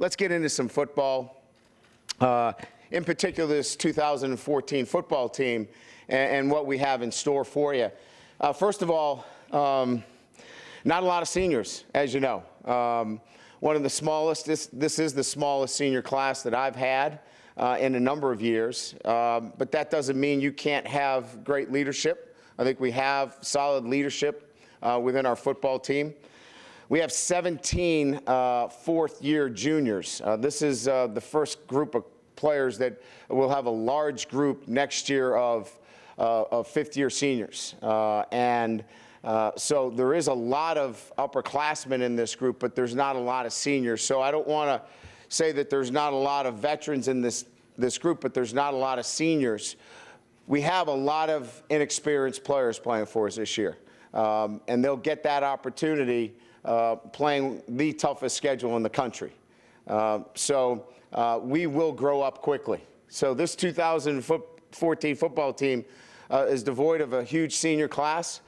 let's get into some football. In particular, this 2014 football team and what we have in store for you. First of all, not a lot of seniors, as you know. One of the smallest, this is the smallest senior class that I've had in a number of years. But that doesn't mean you can't have great leadership. I think we have solid leadership within our football team. We have 17 fourth-year juniors. This is the first group of players that will have a large group next year of fifth-year seniors. So there is a lot of upperclassmen in this group, but there's not a lot of seniors. So I don't want to say that there's not a lot of veterans in this group, but there's not a lot of seniors. We have a lot of inexperienced players playing for us this year, and they'll get that opportunity playing the toughest schedule in the country. So we will grow up quickly. So this 2014 football team is devoid of a huge senior class,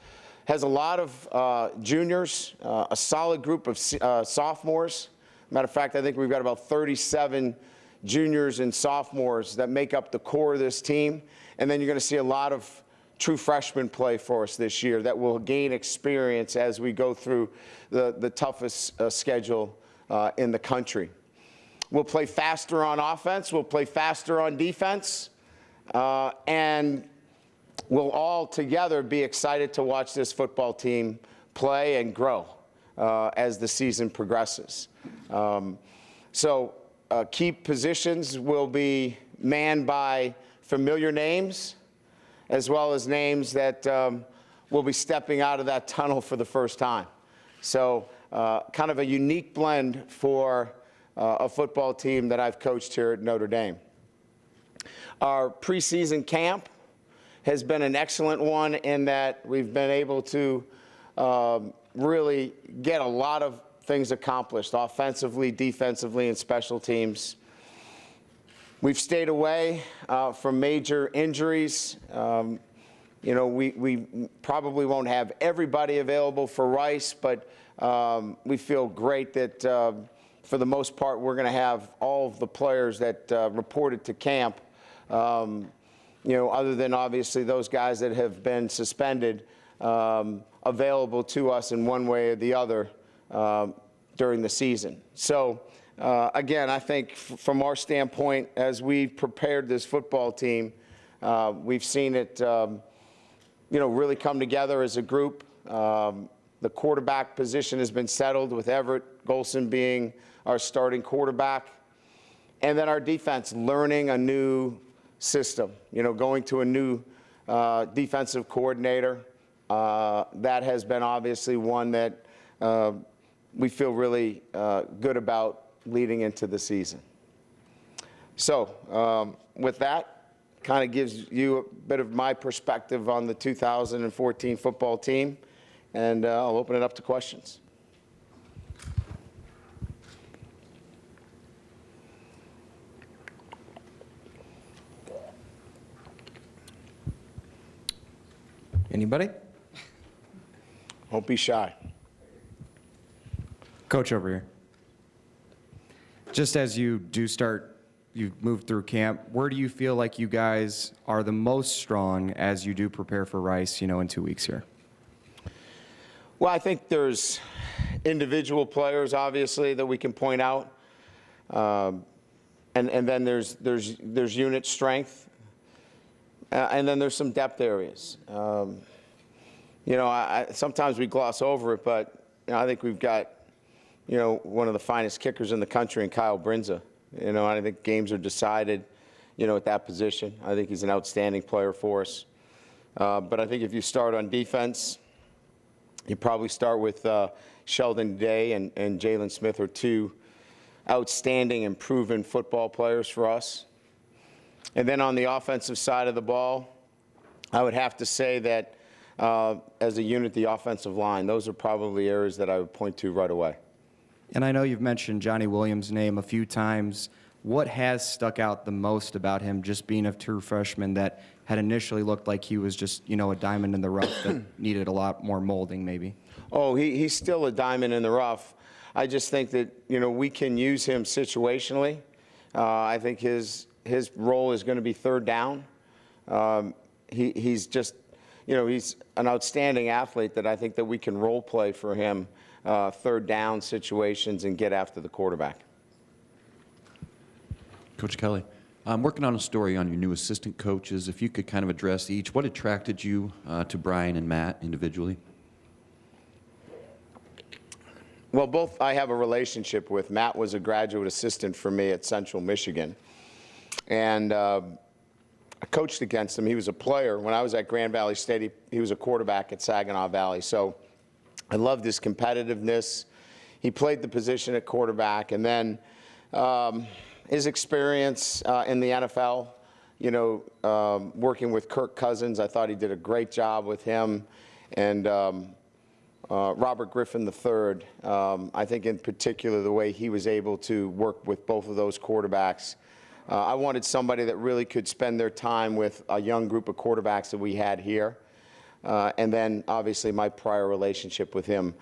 has a lot of juniors, a solid group of sophomores. Matter of fact, I think we've got about 37 juniors and sophomores that make up the core of this team. And then you're going to see a lot of true freshmen play for us this year that will gain experience as we go through the toughest schedule in the country. We'll play faster on offense. We'll play faster on defense. And we'll all together be excited to watch this football team play and grow as the season progresses. So key positions will be manned by familiar names, as well as names that will be stepping out of that tunnel for the first time. So kind of a unique blend for a football team that I've coached here at Notre Dame. Our preseason camp has been an excellent one in that we've been able to really get a lot of things accomplished, offensively, defensively, and special teams. We've stayed away from major injuries. You know, we probably won't have everybody available for Rice, but we feel great that for the most part we're going to have all of the players that reported to camp, you know, other than obviously those guys that have been suspended, available to us in one way or the other during the season. So again, I think from our standpoint, as we've prepared this football team, we've seen it, you know, really come together as a group. The quarterback position has been settled with Everett Golson being our starting quarterback. And then our defense learning a new system, you know, going to a new defensive coordinator. That has been obviously one that we feel really good about leading into the season. So with that, kind of gives you a bit of my perspective on the 2014 football team, and I'll open it up to questions. Anybody? Don't be shy. Coach over here. Just as you do start, you've moved through camp, where do you feel like you guys are the most strong as you do prepare for Rice, you know, in 2 weeks here? Well, I think there's individual players, obviously, that we can point out. And then there's unit strength. And then there's some depth areas. You know, sometimes we gloss over it, but you know, I think we've got, you know, one of the finest kickers in the country in Kyle Brinza. You know, I think games are decided, you know, at that position. I think he's an outstanding player for us. But I think if you start on defense, you probably start with Sheldon Day and Jalen Smith are two outstanding and proven football players for us. And then on the offensive side of the ball, I would have to say that as a unit, the offensive line, those are probably areas that I would point to right away. And I know you've mentioned Johnny Williams' name a few times. What has stuck out the most about him just being a true freshman that had initially looked like he was just, you know, a diamond in the rough that needed a lot more molding maybe? Oh, he's still a diamond in the rough. I just think that, we can use him situationally. I think his role is going to be third down. He's just, he's an outstanding athlete that I think that we can role play for him, third down situations and get after the quarterback. Coach Kelly, I'm working on a story on your new assistant coaches. If you could kind of address each, what attracted you to Brian and Matt individually? Well, both I have a relationship with. Matt was a graduate assistant for me at Central Michigan. And I coached against him. He was a player. When I was at Grand Valley State, he was a quarterback at Saginaw Valley. So I loved his competitiveness. He played the position at quarterback. And then his experience in the NFL, working with Kirk Cousins, I thought he did a great job with him. And Robert Griffin III, I think in particular the way he was able to work with both of those quarterbacks. I wanted somebody that really could spend their time with a young group of quarterbacks that we had here. And then obviously my prior relationship with him.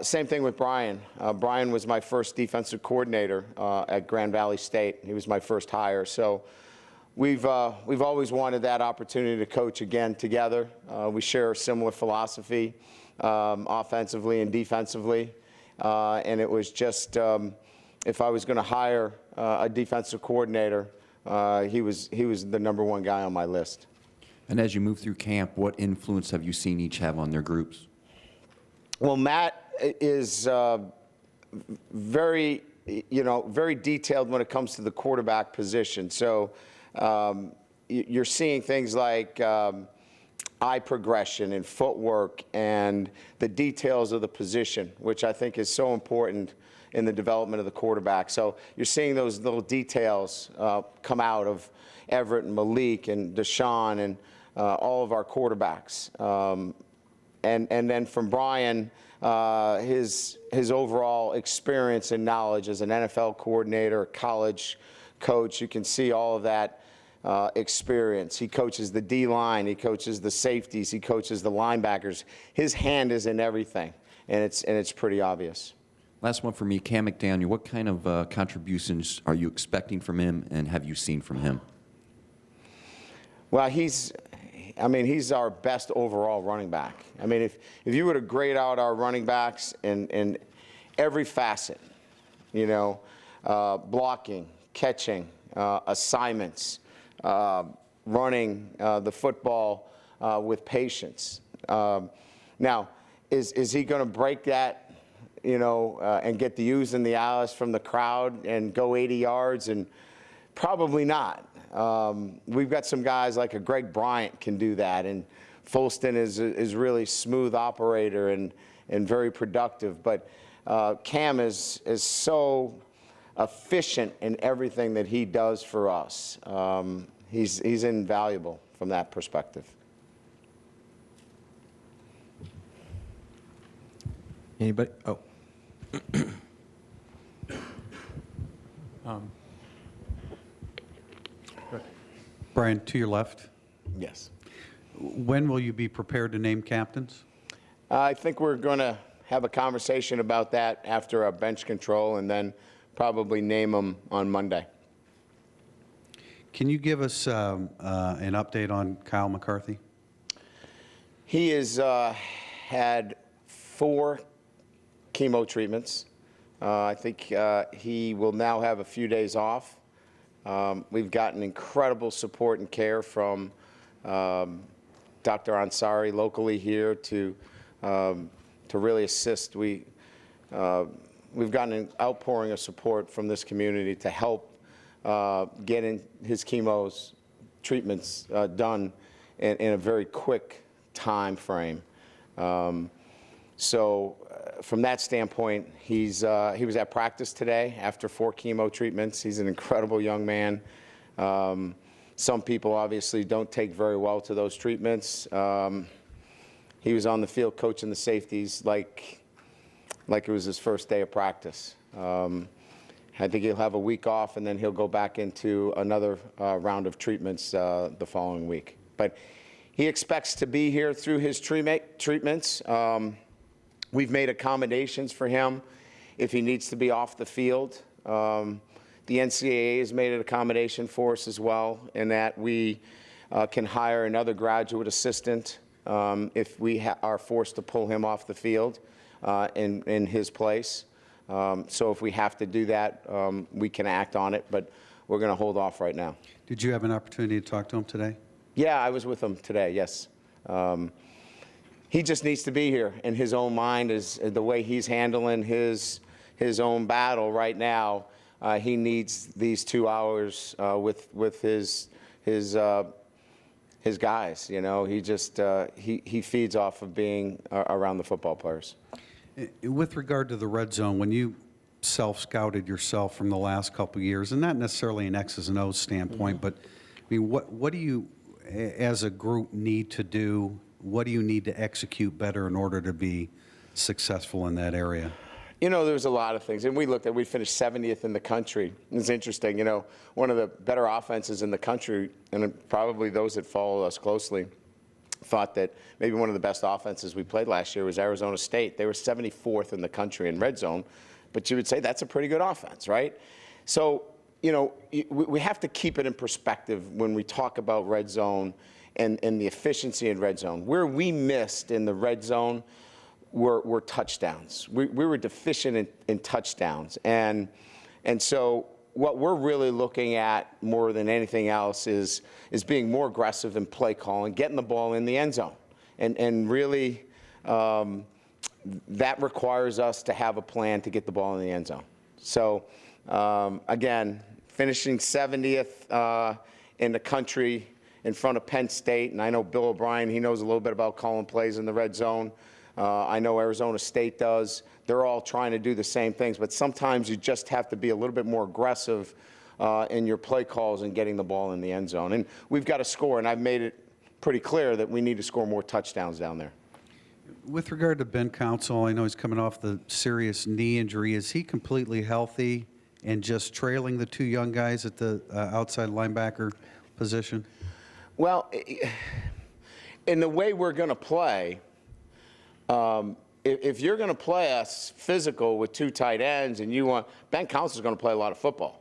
Same thing with Brian. Brian was my first defensive coordinator at Grand Valley State. He was my first hire. So we've always wanted that opportunity to coach again together. We share a similar philosophy, offensively and defensively. And it was just, if I was going to hire a defensive coordinator, he was the #1 guy on my list. And as you move through camp, what influence have you seen each have on their groups? Well, Matt is very detailed when it comes to the quarterback position. So you're seeing things like eye progression and footwork and the details of the position, which I think is so important in the development of the quarterback. So you're seeing those little details come out of Everett and Malik and Deshaun and all of our quarterbacks. And then from Brian, his overall experience and knowledge as an NFL coordinator, a college coach, you can see all of that experience. He coaches the D-line, he coaches the safeties, he coaches the linebackers. His hand is in everything, and it's pretty obvious. Last one for me, Cam McDaniel. What kind of contributions are you expecting from him, and have you seen from him? Well, he's our best overall running back. I mean, if you were to grade out our running backs in every facet, blocking, catching, assignments, running the football with patience. Now, is he going to break that, and get the oohs and the ahs from the crowd and go 80 yards? And probably not. We've got some guys like a Greg Bryant can do that, and Folston is really smooth operator and very productive. But Cam is so efficient in everything that he does for us. He's invaluable from that perspective. Anybody? Oh. Brian, to your left. Yes. When will you be prepared to name captains? I think we're going to have a conversation about that after our bench control, and then probably name them on Monday. Can you give us an update on Kyle McCarthy? He has had 4 chemo treatments. I think he will now have a few days off. We've gotten incredible support and care from Dr. Ansari locally here to really assist. We've gotten an outpouring of support from this community to help getting his chemo's treatments done in a very quick time frame. So from that standpoint, he was at practice today after 4 chemo treatments. He's an incredible young man. Some people obviously don't take very well to those treatments. He was on the field coaching the safeties like it was his first day of practice. I think he'll have a week off, and then he'll go back into another round of treatments the following week. But he expects to be here through his treatments. We've made accommodations for him if he needs to be off the field. The NCAA has made an accommodation for us as well, in that we can hire another graduate assistant if we are forced to pull him off the field in his place. So if we have to do that, we can act on it, but we're going to hold off right now. Did you have an opportunity to talk to him today? Yeah, I was with him today, yes. He just needs to be here, in his own mind, is the way he's handling his own battle right now. He needs these 2 hours with his guys. You know, he just he feeds off of being around the football players. With regard to the red zone, when you self-scouted yourself from the last couple of years, and not necessarily an X's and O's standpoint, but I mean, what do you, as a group, need to do? What do you need to execute better in order to be successful in that area? You know, there's a lot of things, and we finished 70th in the country. It's interesting, you know, one of the better offenses in the country, and probably those that follow us closely thought that maybe one of the best offenses we played last year was Arizona State. They were 74th in the country in red zone, but you would say that's a pretty good offense, right? So, you know, we have to keep it in perspective when we talk about red zone and the efficiency in red zone. Where we missed in the red zone were touchdowns. We were deficient in touchdowns. And so what we're really looking at more than anything else is being more aggressive in play calling, getting the ball in the end zone. And really, that requires us to have a plan to get the ball in the end zone. So, again, finishing 70th in the country in front of Penn State, and I know Bill O'Brien, he knows a little bit about calling plays in the red zone. I know Arizona State does. They're all trying to do the same things, but sometimes you just have to be a little bit more aggressive in your play calls and getting the ball in the end zone. And we've got to score, and I've made it pretty clear that we need to score more touchdowns down there. With regard to Ben Council, I know he's coming off the serious knee injury. Is he completely healthy and just trailing the two young guys at the outside linebacker position? Well, in the way we're going to play, if you're going to play us physical with two tight ends and you want, Ben Council is going to play a lot of football.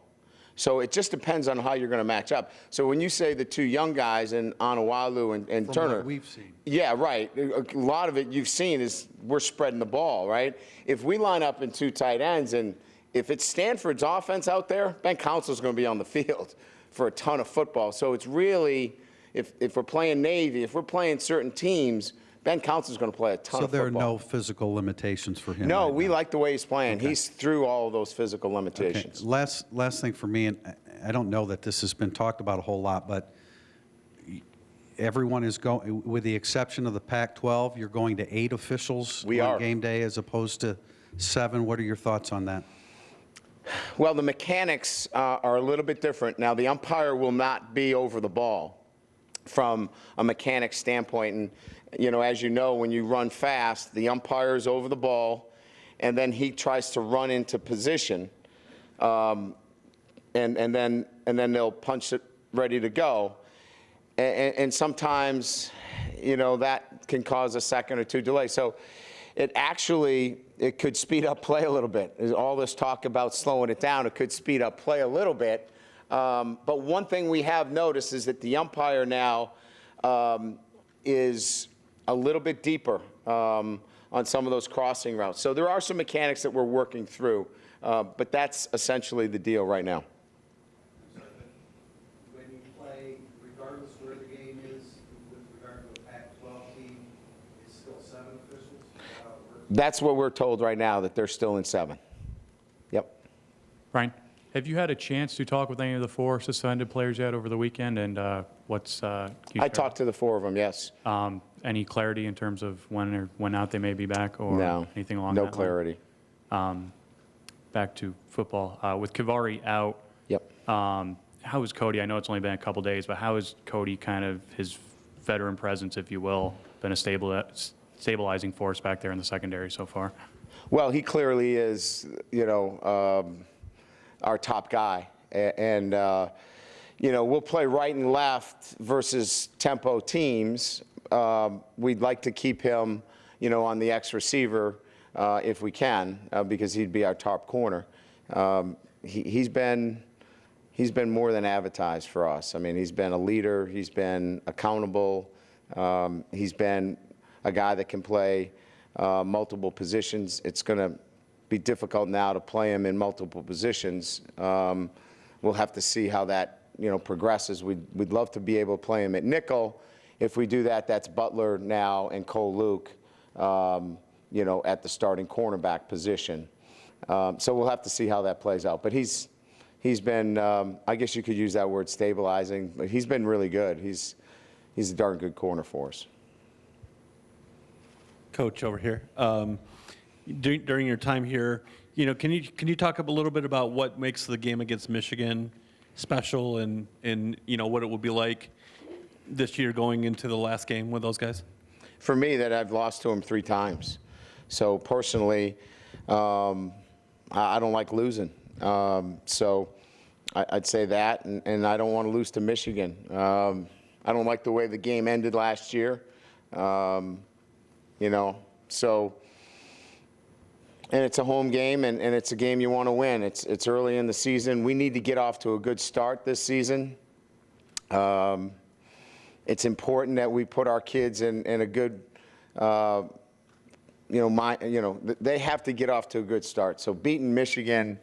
So it just depends on how you're going to match up. So when you say the two young guys in Onawalu and From Turner. what we've seen. Yeah, right. A lot of it you've seen is we're spreading the ball, right? If we line up in two tight ends, and if it's Stanford's offense out there, Ben Council is going to be on the field for a ton of football. So it's really, if we're playing Navy, if we're playing certain teams, Ben Council is going to play a ton of football. So there are no physical limitations for him? No, right we now? like the way he's playing. Okay. He's through all of those physical limitations. Okay. Last thing for me, and I don't know that this has been talked about a whole lot, but everyone is going, with the exception of the Pac-12, you're going to 8 officials on game day as opposed to 7. What are your thoughts on that? Well, the mechanics are a little bit different. Now, the umpire will not be over the ball from a mechanic standpoint. And, you know, as you know, when you run fast, the umpire is over the ball, and then he tries to run into position, and then they'll punch it ready to go. And sometimes, you know, that can cause a second or two delay. So it could speed up play a little bit. There's all this talk about slowing it down. It could speed up play a little bit. But one thing we have noticed is that the umpire now is a little bit deeper on some of those crossing routes. So there are some mechanics that we're working through, but that's essentially the deal right now. When you play, regardless where the game is, with regard to a Pac-12 team, it's still 7 officials? That's what we're told right now, that they're still in 7. Yep. Brian, have you had a chance to talk with any of the 4 suspended players yet over the weekend? And what's can you I share? talked to the 4 of them, yes. Any clarity in terms of when out they may be back, or No, anything along no that line? clarity. Back to football. With Kavari out, Yep. how is Cody? I know it's only been a couple days, but how has Cody, kind of his veteran presence, if you will, been a stabilizing force back there in the secondary so far? Well, he clearly is, you know, our top guy. And you know, we'll play right and left versus tempo teams. We'd like to keep him, you know, on the X receiver if we can, because he'd be our top corner. He's been more than advertised for us. I mean, he's been a leader. He's been accountable. He's been a guy that can play multiple positions. It's going to be difficult now to play him in multiple positions. We'll have to see how that progresses. We'd love to be able to play him at nickel. If we do that, that's Butler now and Cole Luke, at the starting cornerback position. So we'll have to see how that plays out. But he's been, I guess you could use that word, stabilizing. But he's been really good. He's a darn good corner for us. Coach over here. During your time here, can you talk a little bit about what makes the game against Michigan special, and what it will be like this year going into the last game with those guys? For me, that I've lost to him 3 times. So personally, I don't like losing. So I'd say that, and I don't want to lose to Michigan. I don't like the way the game ended last year. So, and it's a home game, and it's a game you want to win. It's early in the season. We need to get off to a good start this season. It's important that we put our kids in a good, they have to get off to a good start. So beating Michigan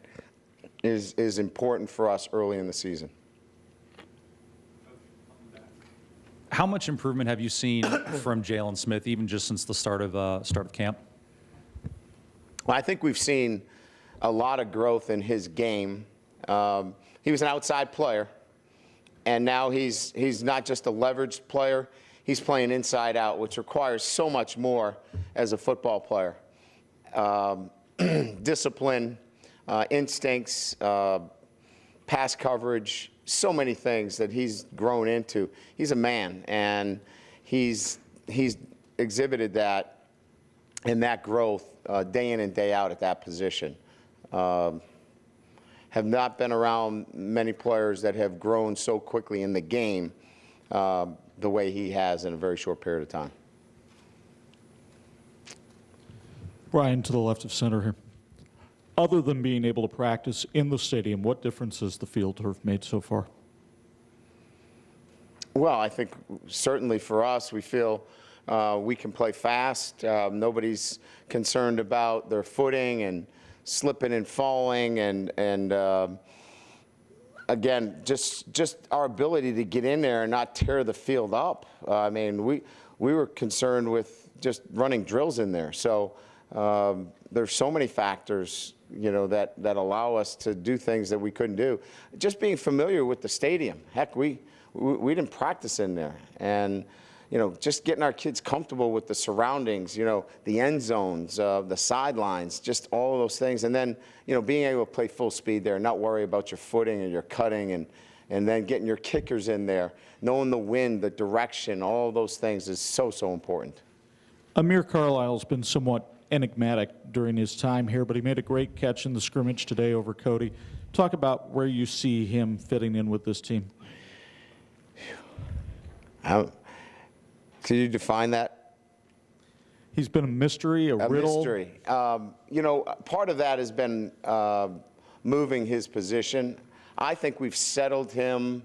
is important for us early in the season. How much improvement have you seen from Jalen Smith, even just since the start of camp? Well, I think we've seen a lot of growth in his game. He was an outside player, and now he's not just a leveraged player. He's playing inside out, which requires so much more as a football player. Discipline, instincts, pass coverage, so many things that he's grown into. He's a man, and he's exhibited that and that growth day in and day out at that position. Have not been around many players that have grown so quickly in the game the way he has in a very short period of time. Brian, to the left of center here. Other than being able to practice in the stadium, what difference has the field turf made so far? Well, I think certainly for us, we feel we can play fast. Nobody's concerned about their footing and slipping and falling, and again, just our ability to get in there and not tear the field up. I mean, we were concerned with just running drills in there. So there's so many factors, that allow us to do things that we couldn't do. Just being familiar with the stadium. Heck, we didn't practice in there, and just getting our kids comfortable with the surroundings, the end zones, the sidelines, just all of those things. And then, being able to play full speed there, not worry about your footing and your cutting, and then getting your kickers in there, knowing the wind, the direction, all those things is so, so important. Amir Carlisle's been somewhat enigmatic during his time here, but he made a great catch in the scrimmage today over Cody. Talk about where you see him fitting in with this team. Can you define that? He's been a mystery, a riddle. Mystery. Part of that has been moving his position. I think we've settled him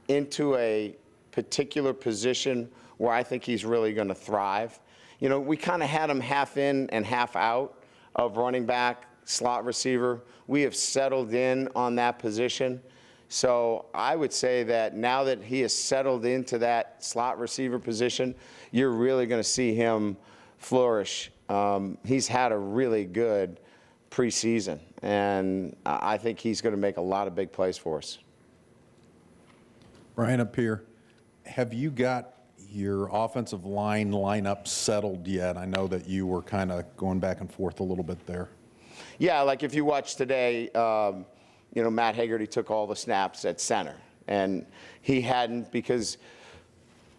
into a particular position where I think he's really going to thrive. We kind of had him half in and half out of running back, slot receiver. We have settled in on that position. So I would say that now that he has settled into that slot receiver position, you're really going to see him flourish. He's had a really good preseason, and I think he's going to make a lot of big plays for us. Brian, up here, have you got your offensive lineup settled yet? I know that you were kind of going back and forth a little bit there. Yeah, like if you watch today, Matt Hagerty took all the snaps at center, and he hadn't because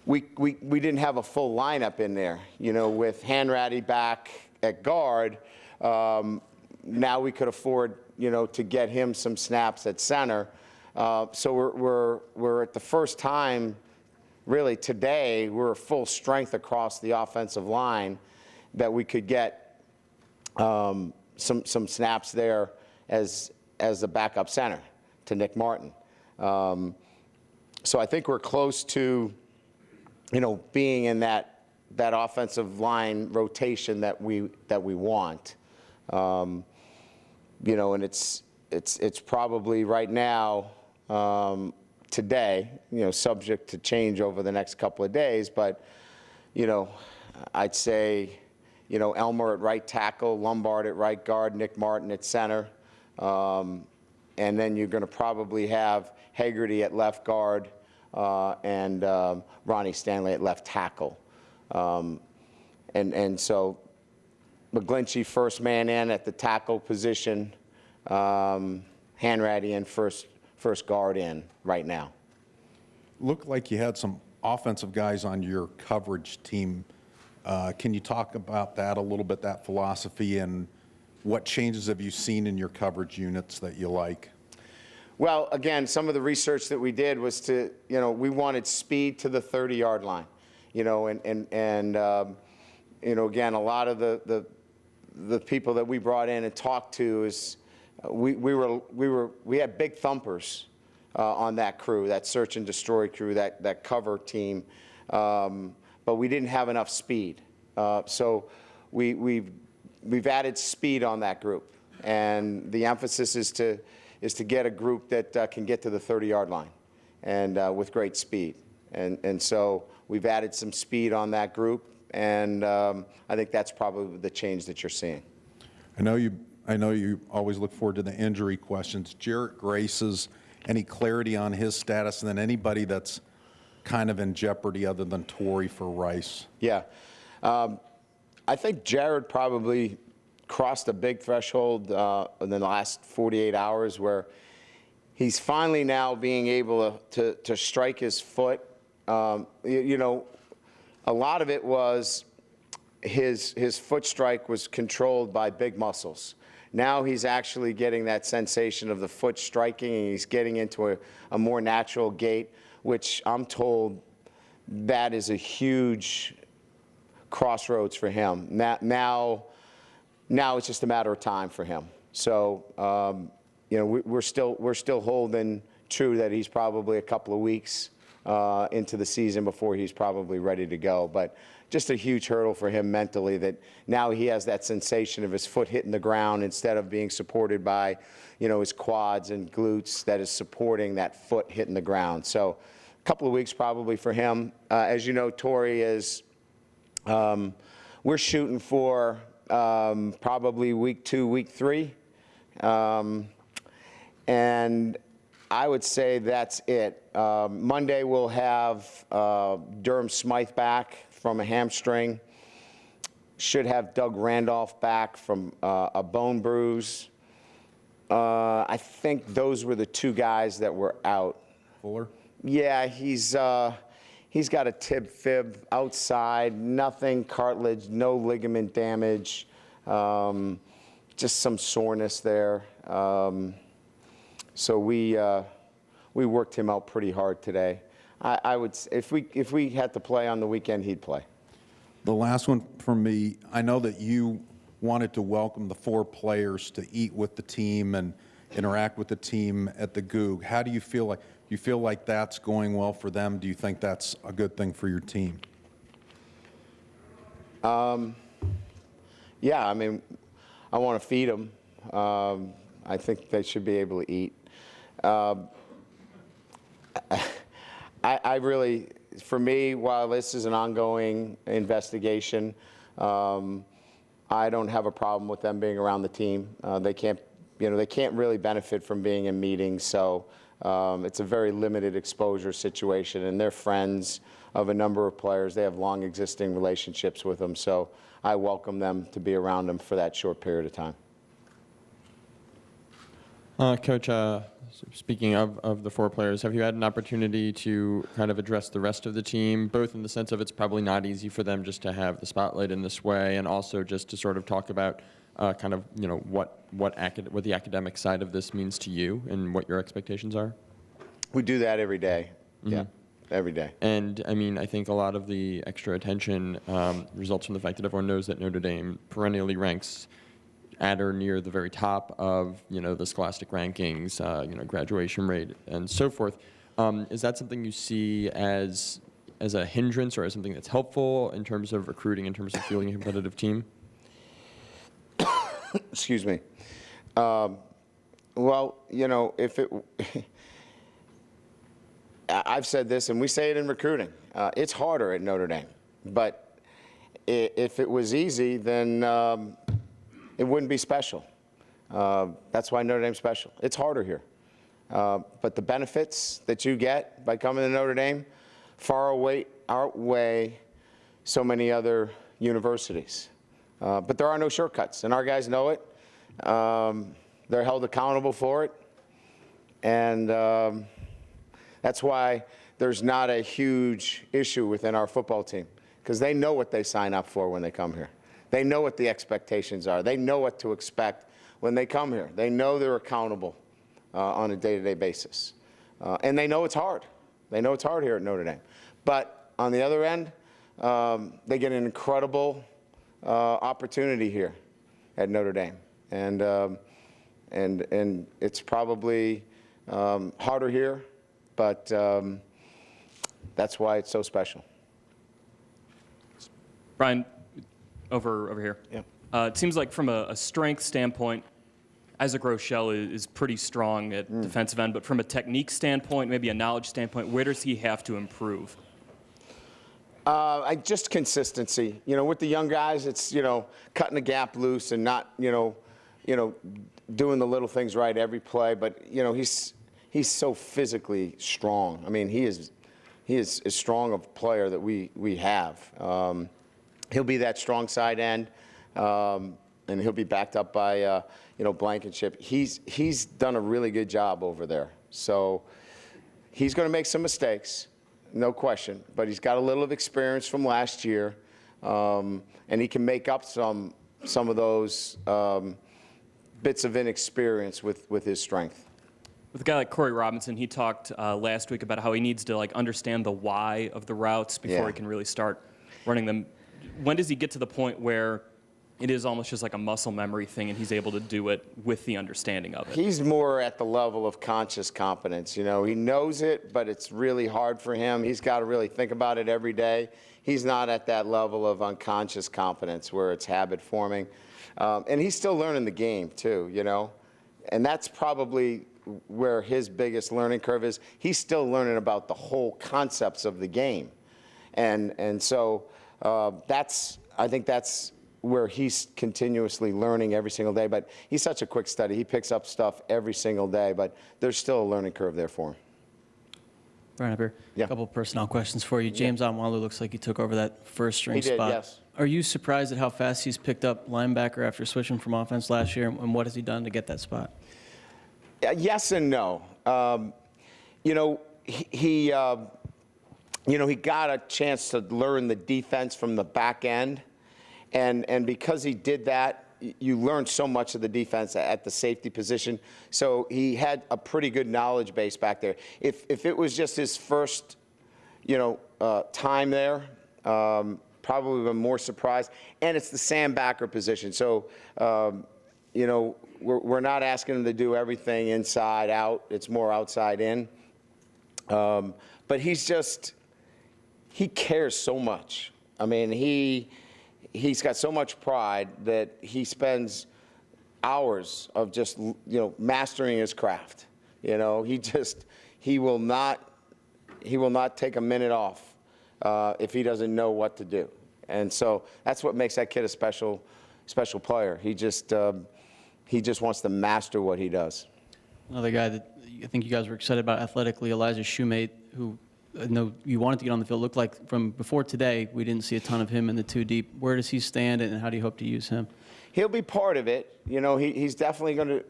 we didn't have a full lineup in there. With Hanratty back at guard, now we could afford, to get him some snaps at center. So we're at the first time, really today, we're full strength across the offensive line that we could get some snaps there as a backup center to Nick Martin. So I think we're close to, being in that offensive line rotation that we want. And it's probably right now, today, subject to change over the next couple of days, but, I'd say, Elmer at right tackle, Lombard at right guard, Nick Martin at center. And then you're going to probably have Hagerty at left guard and Ronnie Stanley at left tackle. And so McGlinchey first man in at the tackle position, Hanratty in first guard in right now. Looked like you had some offensive guys on your coverage team. Can you talk about that a little bit, that philosophy, and what changes have you seen in your coverage units that you like? Well, again, some of the research that we did was to, we wanted speed to the 30-yard line, and again, a lot of the people that we brought in and talked to is we had big thumpers on that crew, that search and destroy crew, that cover team, but we didn't have enough speed. So we've added speed on that group, and the emphasis is to get a group that can get to the 30-yard line and with great speed. And so we've added some speed on that group, and I think that's probably the change that you're seeing. I know you always look forward to the injury questions. Jarrett Grace's, any clarity on his status, and then anybody that's kind of in jeopardy other than Torrey for Rice? Yeah. I think Jared probably crossed a big threshold in the last 48 hours where he's finally now being able to strike his foot. A lot of it was his foot strike was controlled by big muscles. Now he's actually getting that sensation of the foot striking, and he's getting into a more natural gait, which I'm told that is a huge crossroads for him. Now it's just a matter of time for him. So, we're still holding true that he's probably a couple of weeks into the season before he's probably ready to go. But just a huge hurdle for him mentally that now he has that sensation of his foot hitting the ground instead of being supported by, his quads and glutes that is supporting that foot hitting the ground. So a couple of weeks probably for him. As you know, Torrey is, we're shooting for probably week 2, week 3. And I would say that's it. Monday we'll have Durham Smythe back from a hamstring. Should have Doug Randolph back from a bone bruise. I think those were the 2 guys that were out. Fuller? Yeah, he's got a tib fib outside, nothing cartilage, no ligament damage, just some soreness there. So we worked him out pretty hard today. I would, if we had to play on the weekend, he'd play. The last one from me, I know that you wanted to welcome the 4 players to eat with the team and interact with the team at the Goog. How do you feel like? Do you feel like that's going well for them? Do you think that's a good thing for your team? Yeah, I mean, I want to feed them. I think they should be able to eat. I really, for me, while this is an ongoing investigation, I don't have a problem with them being around the team. They can't really benefit from being in meetings, so it's a very limited exposure situation, and they're friends of a number of players. They have long existing relationships with them, so I welcome them to be around them for that short period of time. Coach, speaking of the 4 players, have you had an opportunity to kind of address the rest of the team, both in the sense of it's probably not easy for them just to have the spotlight in this way, and also just to sort of talk about kind of, what the academic side of this means to you and what your expectations are? We do that every day. Mm-hmm. Yeah, every day. And, I mean, I think a lot of the extra attention results from the fact that everyone knows that Notre Dame perennially ranks at or near the very top of, the scholastic rankings, graduation rate and so forth. Is that something you see as a hindrance or as something that's helpful in terms of recruiting, in terms of fielding a competitive team? Excuse me. Well, if it, I've said this, and we say it in recruiting, it's harder at Notre Dame. But if it was easy, then it wouldn't be special. That's why Notre Dame's special. It's harder here. But the benefits that you get by coming to Notre Dame far outweigh so many other universities. But there are no shortcuts, and our guys know it. They're held accountable for it. And that's why there's not a huge issue within our football team, because they know what they sign up for when they come here. They know what the expectations are. They know what to expect when they come here. They know they're accountable on a day-to-day basis. And they know it's hard. They know it's hard here at Notre Dame. But on the other end, they get an incredible opportunity here at Notre Dame. And it's probably harder here, but that's why it's so special. Brian, over here. Yeah. It seems like from a strength standpoint, Isaac Rochelle is pretty strong at defensive end, but from a technique standpoint, maybe a knowledge standpoint, where does he have to improve? Just consistency. With the young guys, it's, cutting the gap loose and not, doing the little things right every play. But, he's so physically strong. I mean, he is as strong a player that we have. He'll be that strong side end, and he'll be backed up by, Blankenship. He's done a really good job over there. So he's going to make some mistakes, no question. But he's got a little of experience from last year, and he can make up some of those bits of inexperience with his strength. With a guy like Corey Robinson, he talked last week about how he needs to understand the why of the routes before he can really start running them. When does he get to the point where it is almost just like a muscle memory thing and he's able to do it with the understanding of it? He's more at the level of conscious competence. He knows it, but it's really hard for him. He's got to really think about it every day. He's not at that level of unconscious competence where it's habit forming. And he's still learning the game too, and that's probably where his biggest learning curve is. He's still learning about the whole concepts of the game. And so I think that's where he's continuously learning every single day. But he's such a quick study. He picks up stuff every single day, but there's still a learning curve there for him. Brian, up here. Yeah. A couple personnel questions for you. James Onwalu looks like he took over that first string He did, spot. yes. Are you surprised at how fast he's picked up linebacker after switching from offense last year, and what has he done to get that spot? Yes and no. He got a chance to learn the defense from the back end, and because he did that, you learn so much of the defense at the safety position. So he had a pretty good knowledge base back there. If it was just his first, time there, probably been more surprised. And it's the Sam Backer position. So, we're not asking him to do everything inside out. It's more outside in. But he cares so much. I mean, he's got so much pride that he spends hours of just, mastering his craft. He will not take a minute off if he doesn't know what to do. And so that's what makes that kid a special player. He just wants to master what he does. Another guy that I think you guys were excited about athletically, Elijah Shoemate, who I know you wanted to get on the field. Looked like from before today, we didn't see a ton of him in the two deep. Where does he stand, and how do you hope to use him? He'll be part of it. He's definitely going to,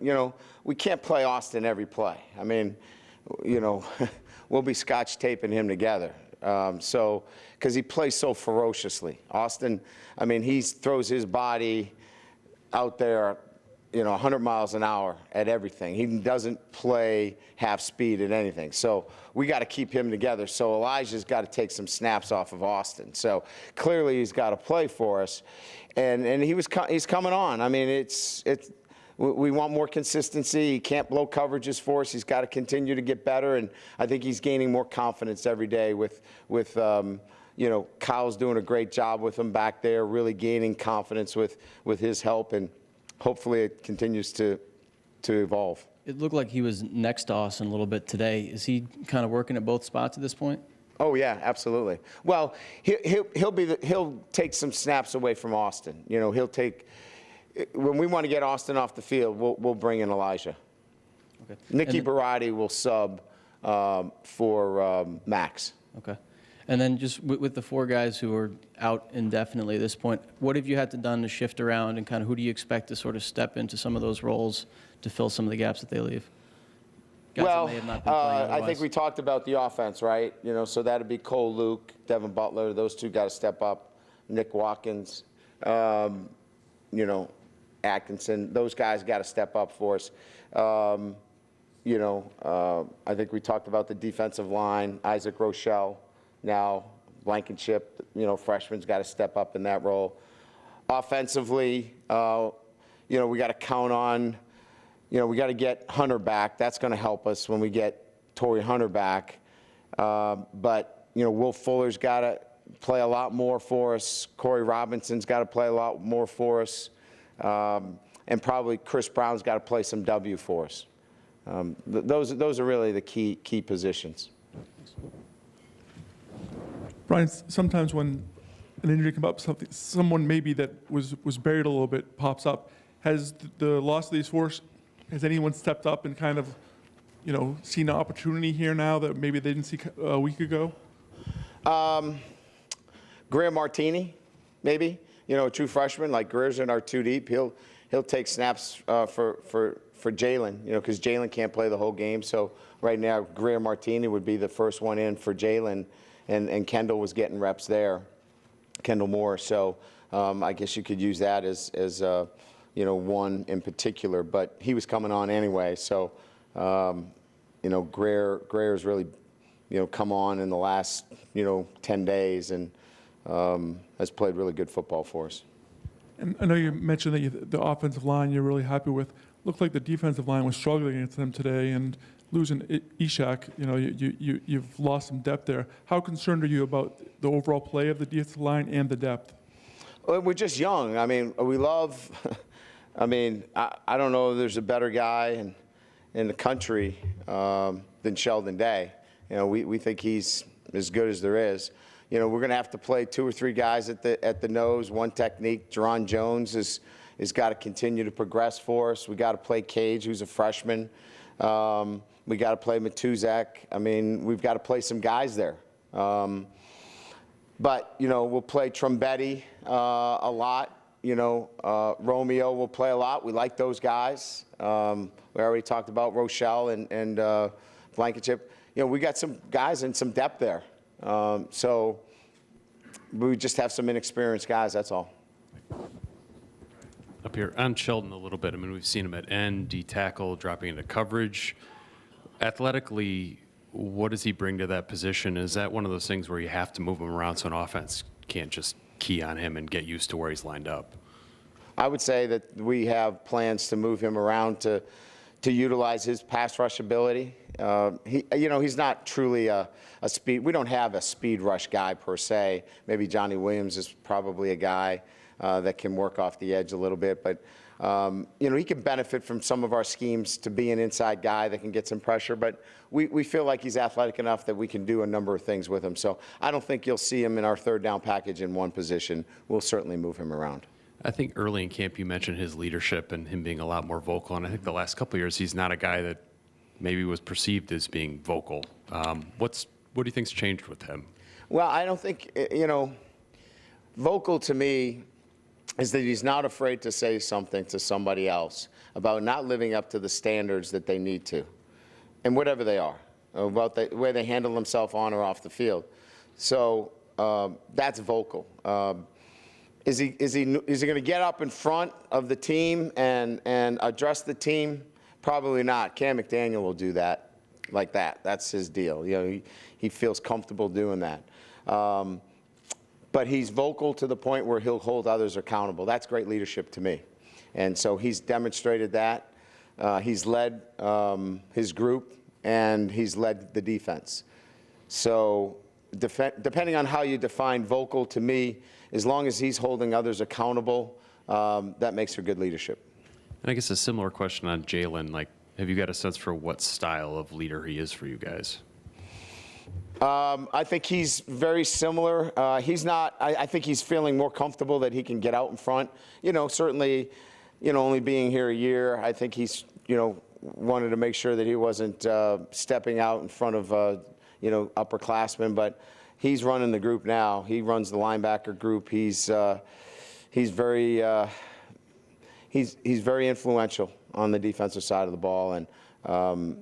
we can't play Austin every play. I mean, we'll be scotch taping him together. Because he plays so ferociously. Austin, I mean, he throws his body out there 100 miles an hour at everything. He doesn't play half speed at anything. So we got to keep him together. So Elijah's got to take some snaps off of Austin. So clearly he's got to play for us. And he's coming on. I mean, we want more consistency. He can't blow coverages for us. He's got to continue to get better. And I think he's gaining more confidence every day with Kyle's doing a great job with him back there, really gaining confidence with his help. And hopefully it continues to evolve. It looked like he was next to Austin a little bit today. Is he kind of working at both spots at this point? Oh yeah, absolutely. Well, he'll take some snaps away from Austin. He'll take when we want to get Austin off the field, we'll bring in Elijah. Okay. Nicky Barati will sub for Max. Okay. And then just with the 4 guys who are out indefinitely at this point, what have you had to done to shift around, and kind of who do you expect to sort of step into some of those roles to fill some of the gaps that they leave? Guys that may have not been playing I think we talked about the offense, right? So that'd be Cole Luke, Devin Butler. Those 2 got to step up. Nick Watkins, Atkinson. Those guys got to step up for us. I think we talked about the defensive line. Isaac Rochelle. Now, Blankenship, freshman's got to step up in that role. Offensively, we got to count on, we got to get Hunter back. That's going to help us when we get Torrey Hunter back. But, Will Fuller's got to play a lot more for us. Corey Robinson's got to play a lot more for us. And probably Chris Brown's got to play some W for us. Those are really the key positions. Brian, sometimes when an injury comes up, someone maybe that was buried a little bit pops up. Has the loss of these 4, has anyone stepped up and kind of, seen an opportunity here now that maybe they didn't see a week ago? Greer Martini, maybe, a true freshman like Greer's in our 2 deep. He'll take snaps for Jalen, because Jalen can't play the whole game. So right now, Greer Martini would be the first one in for Jalen. And Kendall was getting reps there, Kendall Moore. So I guess you could use that as one in particular. But he was coming on anyway. So, Greer's really, come on in the last, 10 days and has played really good football for us. And I know you mentioned that the offensive line you're really happy with. Looked like the defensive line was struggling against them today, and losing Ishak, you've lost some depth there. How concerned are you about the overall play of the defensive line and the depth? Well, we're just young. I mean, we love. I don't know if there's a better guy in the country than Sheldon Day. We think he's as good as there is. We're going to have to play 2 or 3 guys at the nose, one technique. Jerron Jones has got to continue to progress for us. We got to play Cage, who's a freshman. We got to play Matuzak. We've got to play some guys there. But we'll play Trombetti a lot. Romeo will play a lot. We like those guys. We already talked about Rochelle and Blankenship. We got some guys and some depth there. So we just have some inexperienced guys, that's all. Up here on Sheldon a little bit. We've seen him at end, D tackle, dropping into coverage. Athletically, what does he bring to that position? Is that one of those things where you have to move him around so an offense can't just key on him and get used to where he's lined up? I would say that we have plans to move him around to utilize his pass rush ability. He's not truly a speed. We don't have a speed rush guy per se. Maybe Johnny Williams is probably a guy that can work off the edge a little bit, but he can benefit from some of our schemes to be an inside guy that can get some pressure. But we feel like he's athletic enough that we can do a number of things with him. So I don't think you'll see him in our 3rd down package in one position. We'll certainly move him around. I think early in camp you mentioned his leadership and him being a lot more vocal, and I think the last couple of years he's not a guy that maybe was perceived as being vocal. What do you think's changed with him? Well, I don't think, vocal to me is that he's not afraid to say something to somebody else about not living up to the standards that they need to, and whatever they are, about the way they handle themselves on or off the field. So that's vocal. Is he going to get up in front of the team and address the team? Probably not. Cam McDaniel will do that like that. That's his deal. You know, he feels comfortable doing that. But he's vocal to the point where he'll hold others accountable. That's great leadership to me. And so he's demonstrated that. He's led his group, and he's led the defense. So depending on how you define vocal, to me, as long as he's holding others accountable, that makes for good leadership. And I guess a similar question on Jalen. Like, have you got a sense for what style of leader he is for you guys? I think he's very similar. He's not. I think he's feeling more comfortable that he can get out in front. You know, certainly, you know, only being here a year, I think he's, you know, wanted to make sure that he wasn't stepping out in front of, you know, upperclassmen. But he's running the group now. He runs the linebacker group. He's very influential on the defensive side of the ball, and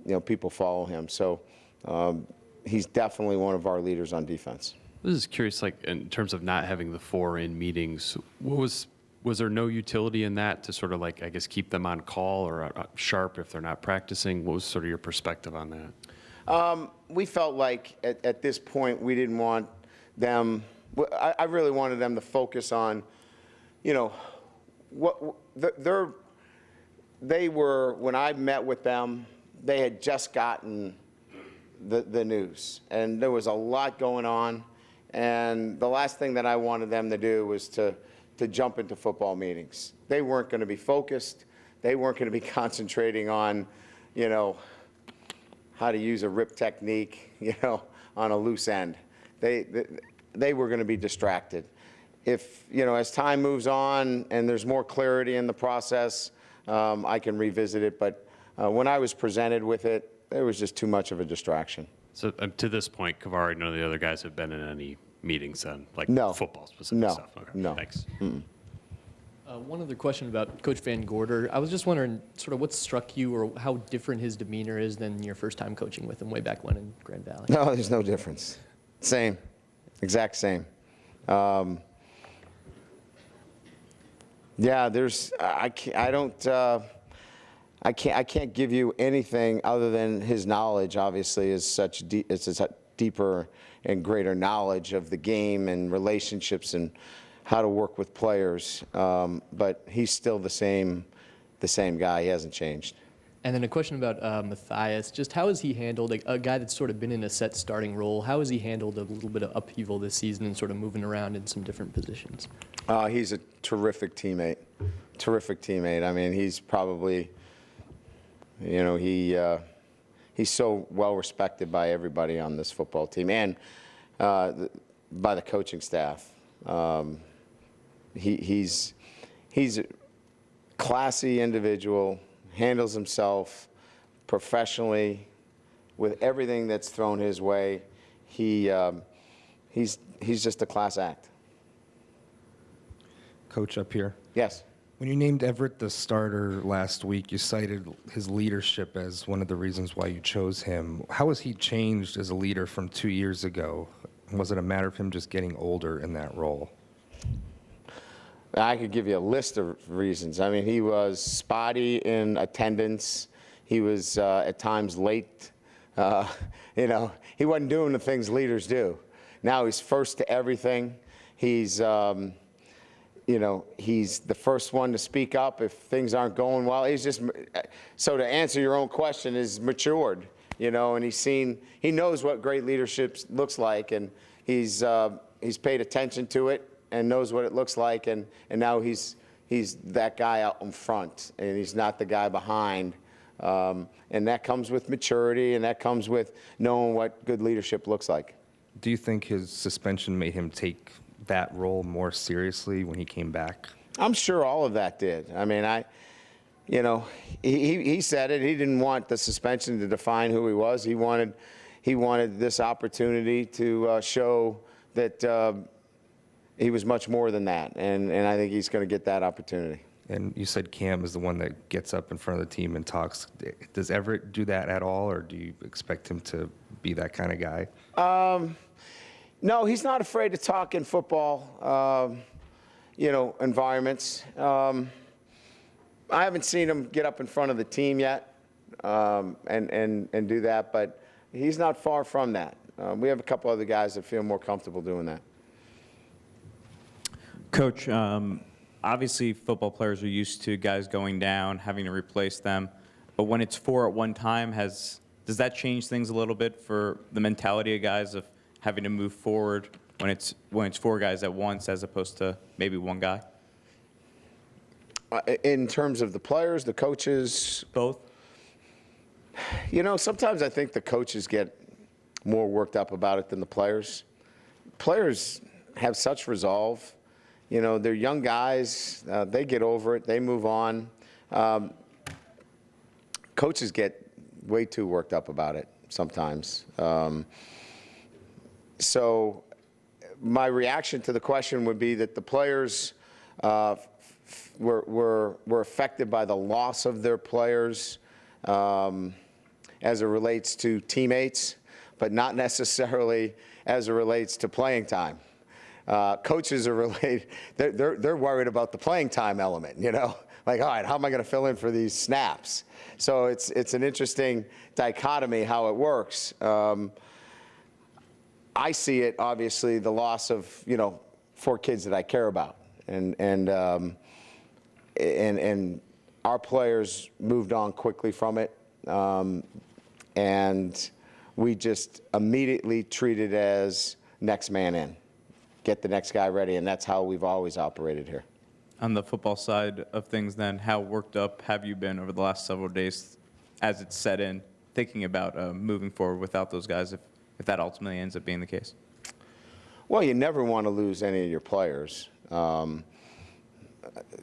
you know, people follow him. So he's definitely one of our leaders on defense. I was just curious, like in terms of not having the 4 in meetings, was there no utility in that to sort of like, I guess, keep them on call or sharp if they're not practicing? What was sort of your perspective on that? We felt like at this point we didn't want them. I really wanted them to focus on, you know, they were, when I met with them, they had just gotten the news, and there was a lot going on, and the last thing that I wanted them to do was to jump into football meetings. They weren't going to be focused. They weren't going to be concentrating on, you know, how to use a rip technique, you know, on a loose end. They were going to be distracted. If, you know, as time moves on and there's more clarity in the process, I can revisit it. But when I was presented with it, there was just too much of a distraction. So to this point, Kavari, none of the other guys have been in any meetings then, like No. football specific No. stuff? Okay. No. Thanks. One other question about Coach Van Gorder. I was just wondering sort of what struck you or how different his demeanor is than your first time coaching with him way back when in Grand Valley. No, there's no difference. Same, exact same. Yeah, I can't give you anything other than his knowledge. Obviously, is such deeper and greater knowledge of the game and relationships and how to work with players. But he's still the same guy. He hasn't changed. And then a question about Matthias. Just how has he handled a guy that's sort of been in a set starting role? How has he handled a little bit of upheaval this season and sort of moving around in some different positions? He's a terrific teammate. Terrific teammate. I mean, he's probably, you know, he's so well respected by everybody on this football team and by the coaching staff. He's a classy individual, handles himself professionally with everything that's thrown his way. He's just a class act. Coach up here. Yes. When you named Everett the starter last week, you cited his leadership as one of the reasons why you chose him. How has he changed as a leader from 2 years ago? Was it a matter of him just getting older in that role? I could give you a list of reasons. I mean, he was spotty in attendance. He was at times late. You know, he wasn't doing the things leaders do. Now he's first to everything. He's you know, he's the first one to speak up if things aren't going well. He's just, so to answer your own question, is matured, you know, and he knows what great leadership looks like, and he's paid attention to it and knows what it looks like, and now he's that guy out in front, and he's not the guy behind. And that comes with maturity, and that comes with knowing what good leadership looks like. Do you think his suspension made him take that role more seriously when he came back? I'm sure all of that did. I mean, you know, he said it. He didn't want the suspension to define who he was. He wanted this opportunity to show that he was much more than that, and I think he's going to get that opportunity. And you said Cam is the one that gets up in front of the team and talks. Does Everett do that at all, or do you expect him to be that kind of guy? No, he's not afraid to talk in football. environments. I haven't seen him get up in front of the team yet and do that, but he's not far from that. We have a couple other guys that feel more comfortable doing that. Coach, obviously football players are used to guys going down, having to replace them, but when it's 4 at one time, does that change things a little bit for the mentality of guys of having to move forward when it's 4 guys at once as opposed to maybe 1 guy? In terms of the players, the coaches? Both. Sometimes I think the coaches get more worked up about it than the players. Players have such resolve. They're young guys. They get over it. They move on. Coaches get way too worked up about it sometimes. So my reaction to the question would be that the players were affected by the loss of their players as it relates to teammates, but not necessarily as it relates to playing time. Coaches are related. They're worried about the playing time element. Like, all right, how am I going to fill in for these snaps? So it's an interesting dichotomy how it works. I see it, obviously, the loss of 4 kids that I care about, and our players moved on quickly from it, and we just immediately treated it as next man in, get the next guy ready, and that's how we've always operated here. On the football side of things then, how worked up have you been over the last several days as it's set in, thinking about moving forward without those guys if that ultimately ends up being the case? Well, you never want to lose any of your players.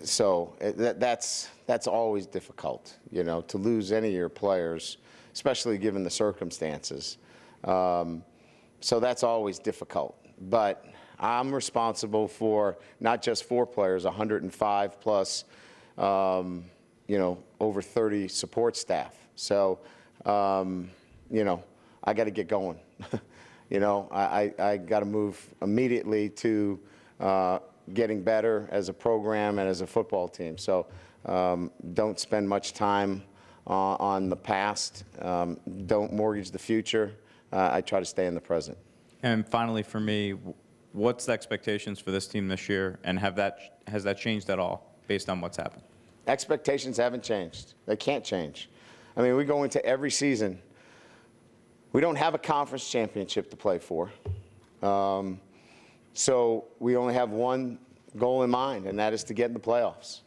So that's always difficult, to lose any of your players, especially given the circumstances. So that's always difficult. But I'm responsible for not just 4 players, 105 plus, over 30 support staff. So, I got to get going. I got to move immediately to getting better as a program and as a football team. So don't spend much time on the past. Don't mortgage the future. I try to stay in the present. And finally for me, what's the expectations for this team this year, and has that changed at all based on what's happened? Expectations haven't changed. They can't change. I mean, we go into every season. We don't have a conference championship to play for. So we only have one goal in mind, and that is to get in the playoffs.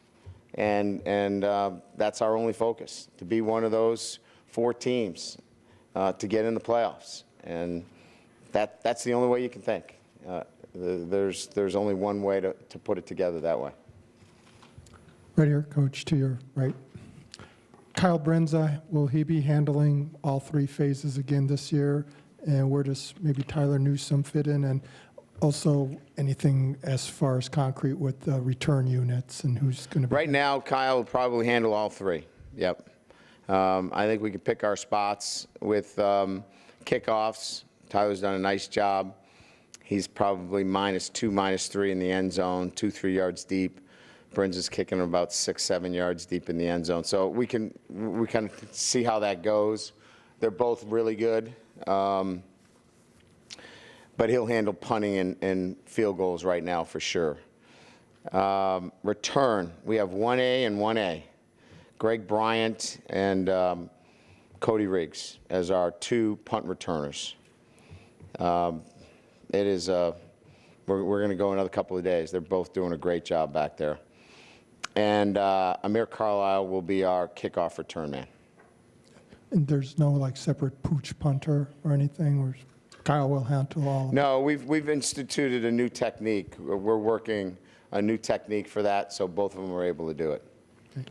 And that's our only focus, to be one of those 4 teams to get in the playoffs. And that's the only way you can think. There's only one way to put it together that way. Right here, Coach, to your right. Kyle Brenza, will he be handling all 3 phases again this year? And where does maybe Tyler Newsome fit in? And also anything as far as concrete with the return units and who's going to be? Right now, Kyle will probably handle all 3. Yep. I think we can pick our spots with kickoffs. Tyler's done a nice job. He's probably -2, -3 in the end zone, 2-3 yards deep. Brenza's kicking about 6-7 yards deep in the end zone. So we kind of see how that goes. They're both really good. But he'll handle punting and field goals right now for sure. Return, we have 1A and 1A. Greg Bryant and Cody Riggs as our 2 punt returners. It is, we're going to go another couple of days. They're both doing a great job back there. And Amir Carlisle will be our kickoff return man. And there's no separate pooch punter or anything, or Kyle will handle all of it? No, we've instituted a new technique. We're working a new technique for that, so both of them are able to do it. Okay.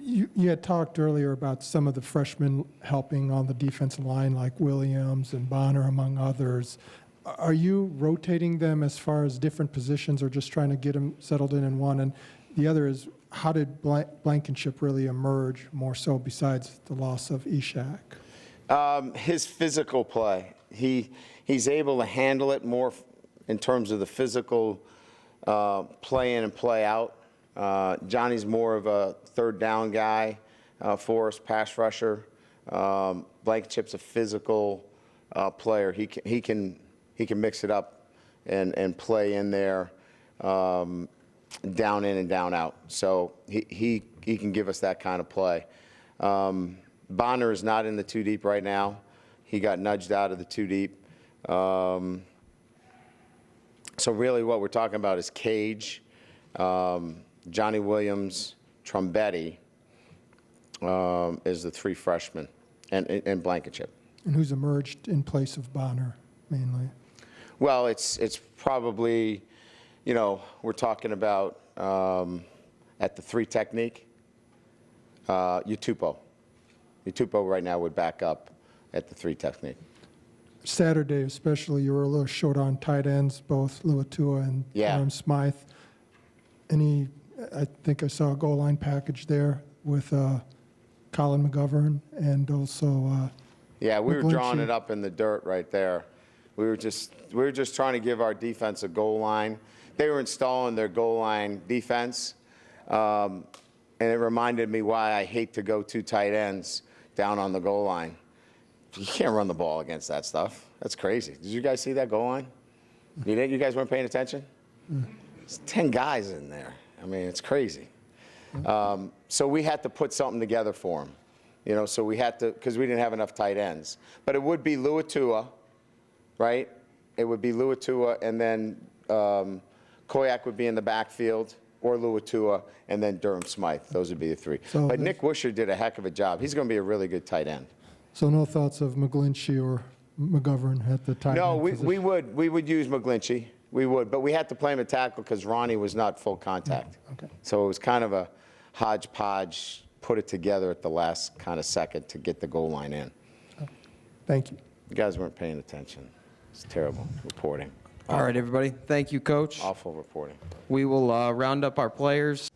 You had talked earlier about some of the freshmen helping on the defensive line, like Williams and Bonner, among others. Are you rotating them as far as different positions, or just trying to get them settled in one? And the other is, how did Blankenship really emerge more so besides the loss of Ishak? His physical play. He's able to handle it more in terms of the physical play in and play out. Johnny's more of a third down guy for us, pass rusher. Blankenship's a physical player. He can mix it up and play in there, down in and down out. So he can give us that kind of play. Bonner is not in the two deep right now. He got nudged out of the two deep. So really what we're talking about is Cage, Johnny Williams, Trombetti is the three freshmen, and Blankenship. And who's emerged in place of Bonner mainly? Well, it's probably, we're talking about at the three technique, Utupo. Utupo right now would back up at the three technique. Saturday especially, you were a little short on tight ends, both Luatua and Durham Smythe. I think I saw a goal line package there with Colin McGovern and also Yeah, we were McGlinchey. drawing it up in the dirt right there. We were just trying to give our defense a goal line. They were installing their goal line defense, and it reminded me why I hate to go two tight ends down on the goal line. You can't run the ball against that stuff. That's crazy. Did you guys see that goal line? You guys weren't paying attention? There's 10 guys in there. I mean, it's crazy. So we had to put something together for them. So we had to, because we didn't have enough tight ends. But it would be Luatua, right? It would be Luatua, and then Koyak would be in the backfield, or Luatua, and then Durham Smythe. Those would be the three. So but Nick Wisher did a heck of a job. He's going to be a really good tight end. So no thoughts of McGlinchey or McGovern at the tight No, end we position? would use McGlinchey. We would, but we had to play him at tackle because Ronnie was not full contact. Okay. So it was kind of a hodgepodge, put it together at the last kind of second to get the goal line in. Thank you. You guys weren't paying attention. It's terrible reporting. All right, everybody. Thank you, Coach. Awful reporting. We will round up our players.